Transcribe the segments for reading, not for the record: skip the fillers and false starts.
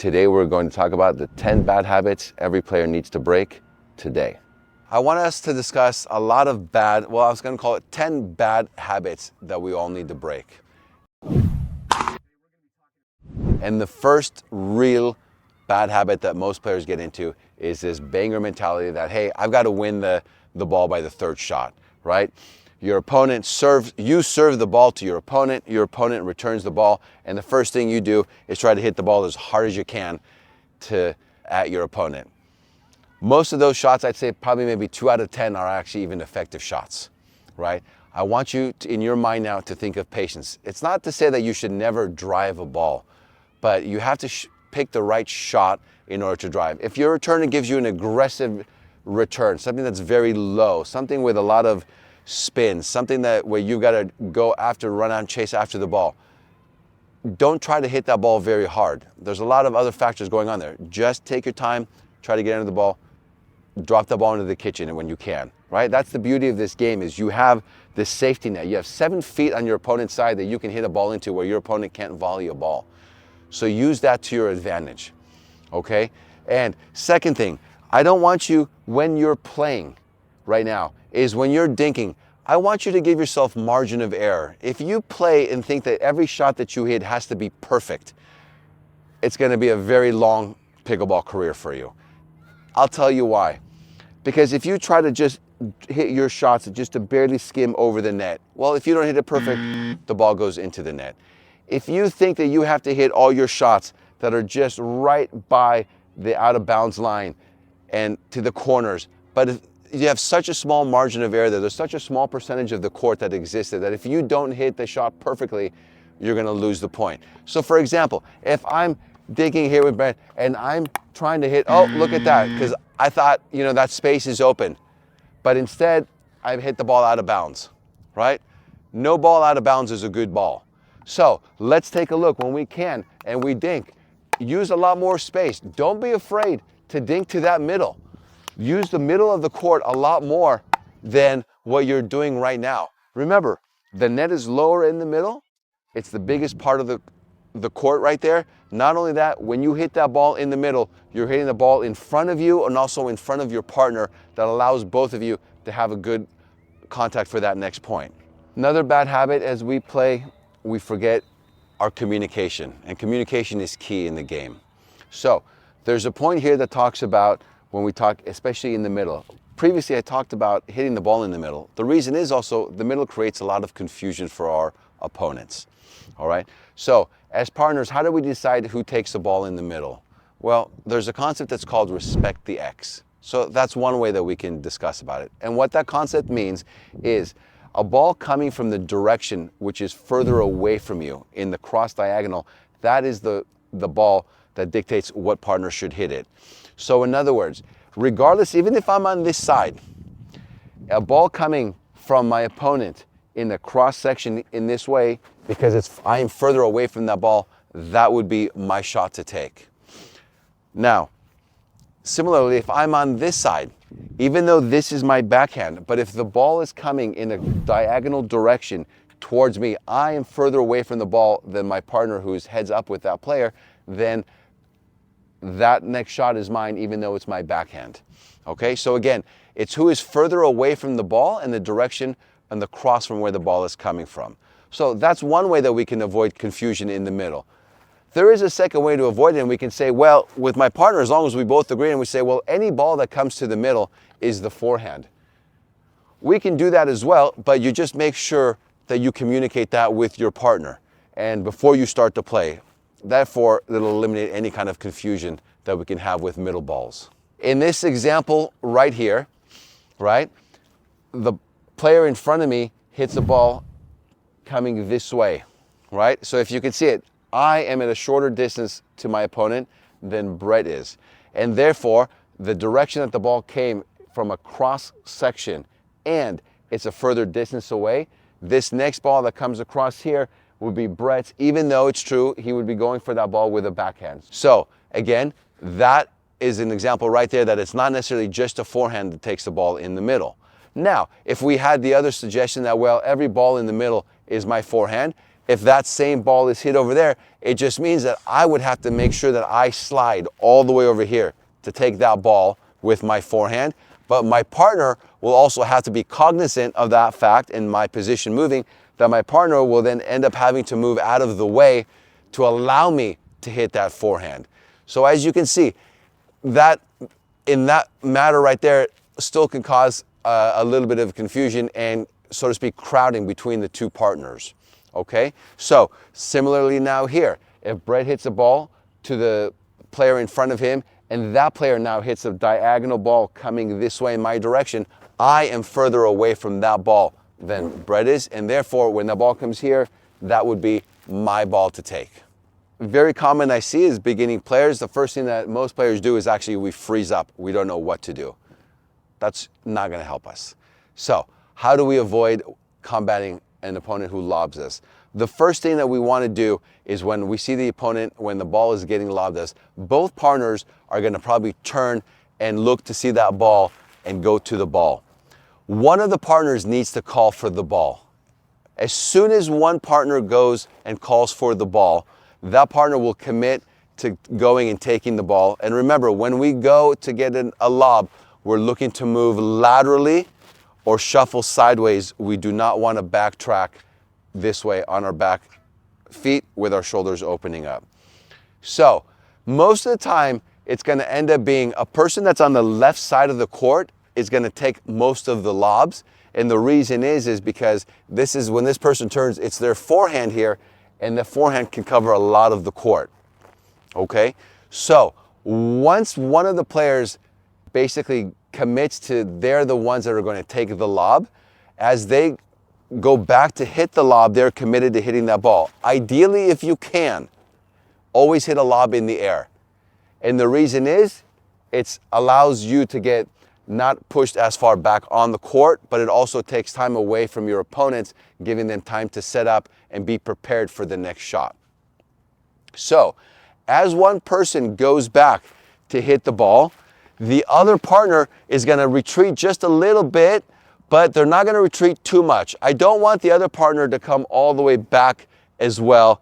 Today we're going to talk about the 10 bad habits every player needs to break today. I want us to discuss a lot of bad, well, I was going to call it 10 bad habits that we all need to break. And the first real bad habit that most players get into is this banger mentality that, hey, I've got to win the ball by the third shot, right? Your opponent serves, you serve the ball to your opponent returns the ball, and the first thing you do is try to hit the ball as hard as you can at your opponent. Most of those shots, I'd say probably maybe 2 out of 10 are actually even effective shots, right? I want you to, in your mind now, to think of patience. It's not to say that you should never drive a ball, but you have to pick the right shot in order to drive. If your returner gives you an aggressive return, something that's very low, something with a lot of spin, something where you've got to go after, run out and chase after the ball, don't try to hit that ball very hard. There's a lot of other factors going on there. Just take your time, try to get under the ball, drop the ball into the kitchen when you can, right? That's the beauty of this game, is you have this safety net. You have 7 feet on your opponent's side that you can hit a ball into where your opponent can't volley a ball. So use that to your advantage, okay? And second thing, I don't want you, when you're playing right now, is when you're dinking, I want you to give yourself margin of error. If you play and think that every shot that you hit has to be perfect, it's going to be a very long pickleball career for you. I'll tell you why. Because if you try to just hit your shots just to barely skim over the net, well, if you don't hit it perfect, the ball goes into the net. If you think that you have to hit all your shots that are just right by the out of bounds line and to the corners, but if you have such a small margin of error, that there's such a small percentage of the court that existed, that if you don't hit the shot perfectly, you're going to lose the point. So for example, if I'm digging here with Brent and I'm trying to hit, oh, look at that, because I thought, that space is open, but instead I've hit the ball out of bounds, right? No ball out of bounds is a good ball. So let's take a look when we can and we dink. Use a lot more space. Don't be afraid to dink to that middle. Use the middle of the court a lot more than what you're doing right now. Remember, the net is lower in the middle. It's the biggest part of the court right there. Not only that, when you hit that ball in the middle, you're hitting the ball in front of you and also in front of your partner. That allows both of you to have a good contact for that next point. Another bad habit as we play, we forget our communication, and communication is key in the game. So there's a point here that talks about when we talk, especially in the middle. Previously I talked about hitting the ball in the middle. The reason is also the middle creates a lot of confusion for our opponents. All right, so as partners, how do we decide who takes the ball in the middle? Well, there's a concept that's called respect the X. So that's one way that we can discuss about it. And what that concept means is a ball coming from the direction which is further away from you in the cross diagonal, that is the ball that dictates what partner should hit it. So in other words, regardless, even if I'm on this side, a ball coming from my opponent in the cross section in this way, because I am further away from that ball, that would be my shot to take. Now, similarly, if I'm on this side, even though this is my backhand, but if the ball is coming in a diagonal direction towards me, I am further away from the ball than my partner who's heads up with that player, then that next shot is mine, even though it's my backhand. Okay, so again, it's who is further away from the ball and the direction and the cross from where the ball is coming from. So that's one way that we can avoid confusion in the middle. There is a second way to avoid it, and we can say, well, with my partner, as long as we both agree, and we say, well, any ball that comes to the middle is the forehand. We can do that as well, but you just make sure that you communicate that with your partner and before you start to play. Therefore, it'll eliminate any kind of confusion that we can have with middle balls. In this example right here, right, the player in front of me hits the ball coming this way, right? So if you can see it, I am at a shorter distance to my opponent than Brett is. And therefore, the direction that the ball came from a cross section and it's a further distance away, this next ball that comes across here would be Brett's, even though it's true, he would be going for that ball with a backhand. So again, that is an example right there that it's not necessarily just a forehand that takes the ball in the middle. Now, if we had the other suggestion that, well, every ball in the middle is my forehand, if that same ball is hit over there, it just means that I would have to make sure that I slide all the way over here to take that ball with my forehand. But my partner will also have to be cognizant of that fact in my position moving, that my partner will then end up having to move out of the way to allow me to hit that forehand. So as you can see, that in that matter right there still can cause a little bit of confusion and, so to speak, crowding between the two partners. Okay, so similarly now here, if Brett hits a ball to the player in front of him and that player now hits a diagonal ball coming this way in my direction, I am further away from that ball than Brett is, and therefore when the ball comes here, that would be my ball to take. Very common I see is beginning players, the first thing that most players do is actually we freeze up. We don't know what to do. That's not going to help us. So how do we avoid combating an opponent who lobs us? The first thing that we want to do is when we see the opponent, when the ball is getting lobbed us, both partners are going to probably turn and look to see that ball and go to the ball. One of the partners needs to call for the ball. As soon as one partner goes and calls for the ball, that partner will commit to going and taking the ball. And remember, when we go to get a lob, we're looking to move laterally or shuffle sideways. We do not want to backtrack this way on our back feet with our shoulders opening up. So most of the time, it's going to end up being a person that's on the left side of the court is going to take most of the lobs. And the reason is because this is when this person turns, it's their forehand here, and the forehand can cover a lot of the court. Okay? So once one of the players basically commits to they're the ones that are going to take the lob, as they go back to hit the lob, they're committed to hitting that ball. Ideally, if you can, always hit a lob in the air. And the reason is, it allows you to get not pushed as far back on the court, but it also takes time away from your opponents, giving them time to set up and be prepared for the next shot. So, as one person goes back to hit the ball, the other partner is going to retreat just a little bit, but they're not going to retreat too much. I don't want the other partner to come all the way back as well,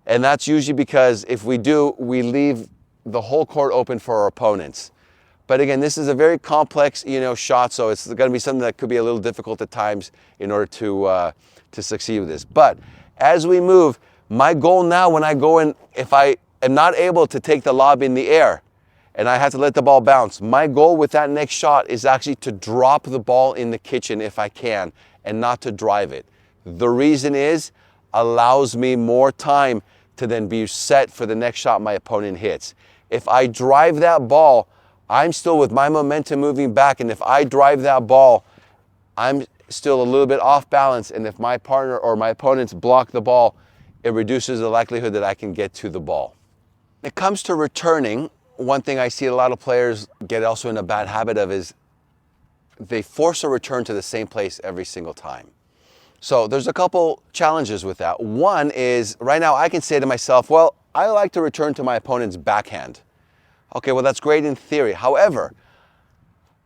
and that's usually because if we do, we leave the whole court open for our opponents. But again, this is a very complex, shot, so it's going to be something that could be a little difficult at times in order to succeed with this. But as we move, my goal now when I go in, if I am not able to take the lob in the air and I have to let the ball bounce, my goal with that next shot is actually to drop the ball in the kitchen if I can and not to drive it. The reason is, allows me more time to then be set for the next shot my opponent hits. If I drive that ball, I'm still with my momentum moving back, and if I drive that ball, I'm still a little bit off balance, and if my partner or my opponents block the ball, it reduces the likelihood that I can get to the ball. When it comes to returning, one thing I see a lot of players get also in a bad habit of is they force a return to the same place every single time. So there's a couple challenges with that. One is, right now I can say to myself, well, I like to return to my opponent's backhand. Okay, well, that's great in theory. However,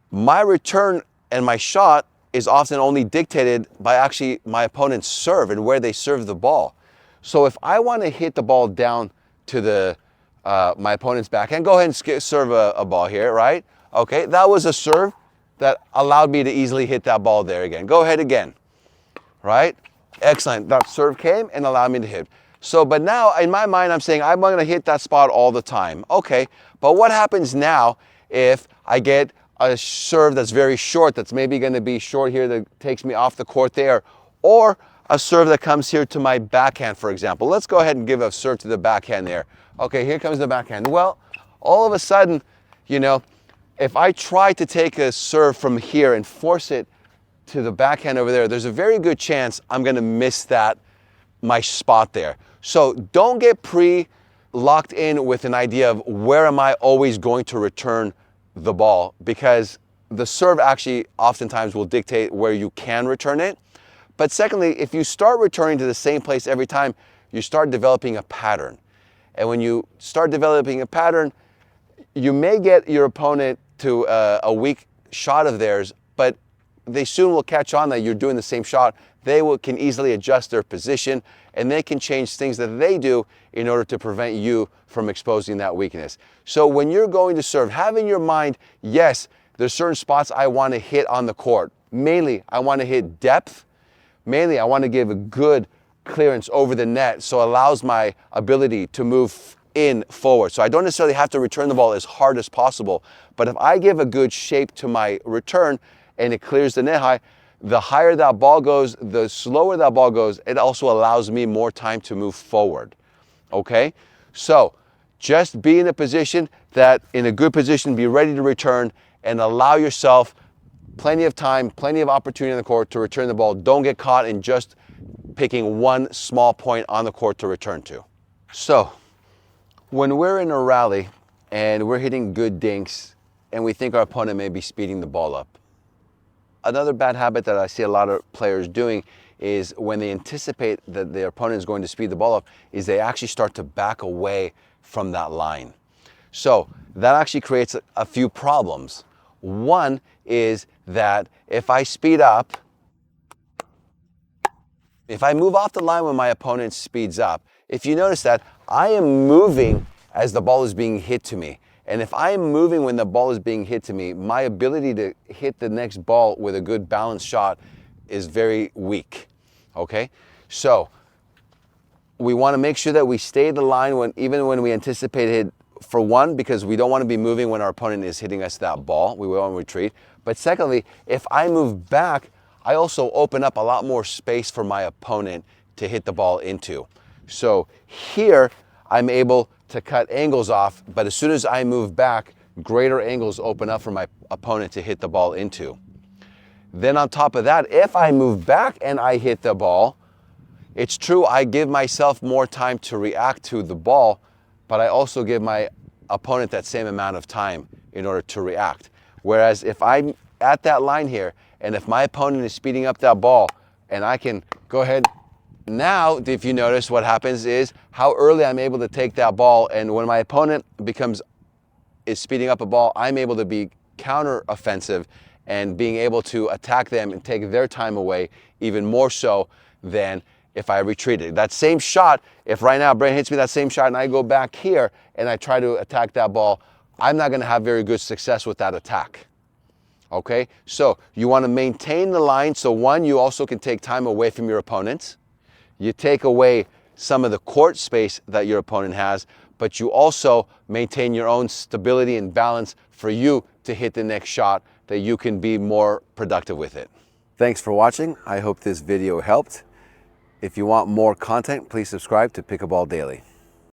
my return and my shot is often only dictated by actually my opponent's serve and where they serve the ball. So if I want to hit the ball down to my opponent's backhand, go ahead and serve a ball here, right? Okay, that was a serve that allowed me to easily hit that ball there again. Go ahead again, right? Excellent. That serve came and allowed me to hit. So, but now in my mind, I'm saying I'm going to hit that spot all the time. Okay, but what happens now if I get a serve that's very short, that's maybe going to be short here that takes me off the court there, or a serve that comes here to my backhand, for example. Let's go ahead and give a serve to the backhand there. Okay, here comes the backhand. Well, all of a sudden, if I try to take a serve from here and force it to the backhand over there, there's a very good chance I'm going to miss my spot there. So don't get locked in with an idea of where am I always going to return the ball, because the serve actually oftentimes will dictate where you can return it. But secondly, if you start returning to the same place every time, you start developing a pattern. And when you start developing a pattern, you may get your opponent to a weak shot of theirs, but they soon will catch on that you're doing the same shot. They can easily adjust their position, and they can change things that they do in order to prevent you from exposing that weakness. So when you're going to serve, have in your mind, yes, there's certain spots I want to hit on the court. Mainly, I want to hit depth. Mainly, I want to give a good clearance over the net, so it allows my ability to move in forward. So I don't necessarily have to return the ball as hard as possible, but if I give a good shape to my return and it clears the net high, the higher that ball goes, the slower that ball goes, it also allows me more time to move forward. Okay? So just be in a position in a good position, be ready to return, and allow yourself plenty of time, plenty of opportunity on the court to return the ball. Don't get caught in just picking one small point on the court to return to. So when we're in a rally and we're hitting good dinks and we think our opponent may be speeding the ball up, another bad habit that I see a lot of players doing is when they anticipate that their opponent is going to speed the ball up, is they actually start to back away from that line. So that actually creates a few problems. One is that if I speed up, if I move off the line when my opponent speeds up, if you notice that I am moving as the ball is being hit to me. And if I am moving when the ball is being hit to me, my ability to hit the next ball with a good balanced shot is very weak. Okay? So we want to make sure that we stay the line even when we anticipate it, for one, because we don't want to be moving when our opponent is hitting us that ball. We want to retreat. But secondly, if I move back, I also open up a lot more space for my opponent to hit the ball into. So here, I'm able to cut angles off, but as soon as I move back, greater angles open up for my opponent to hit the ball into. Then on top of that, if I move back and I hit the ball, it's true I give myself more time to react to the ball, but I also give my opponent that same amount of time in order to react. Whereas if I'm at that line here, and if my opponent is speeding up that ball, and I can go ahead, now if you notice what happens is how early I'm able to take that ball, and when my opponent is speeding up a ball, I'm able to be counter-offensive and being able to attack them and take their time away even more so than if I retreated. That same shot, if right now Brandon hits me that same shot and I go back here and I try to attack that ball, I'm not going to have very good success with that attack. Okay? So you want to maintain the line. So one, you also can take time away from your opponents. You take away some of the court space that your opponent has, but you also maintain your own stability and balance for you to hit the next shot that you can be more productive with it. Thanks for watching. I hope this video helped. If you want more content, please subscribe to Pickleball Daily.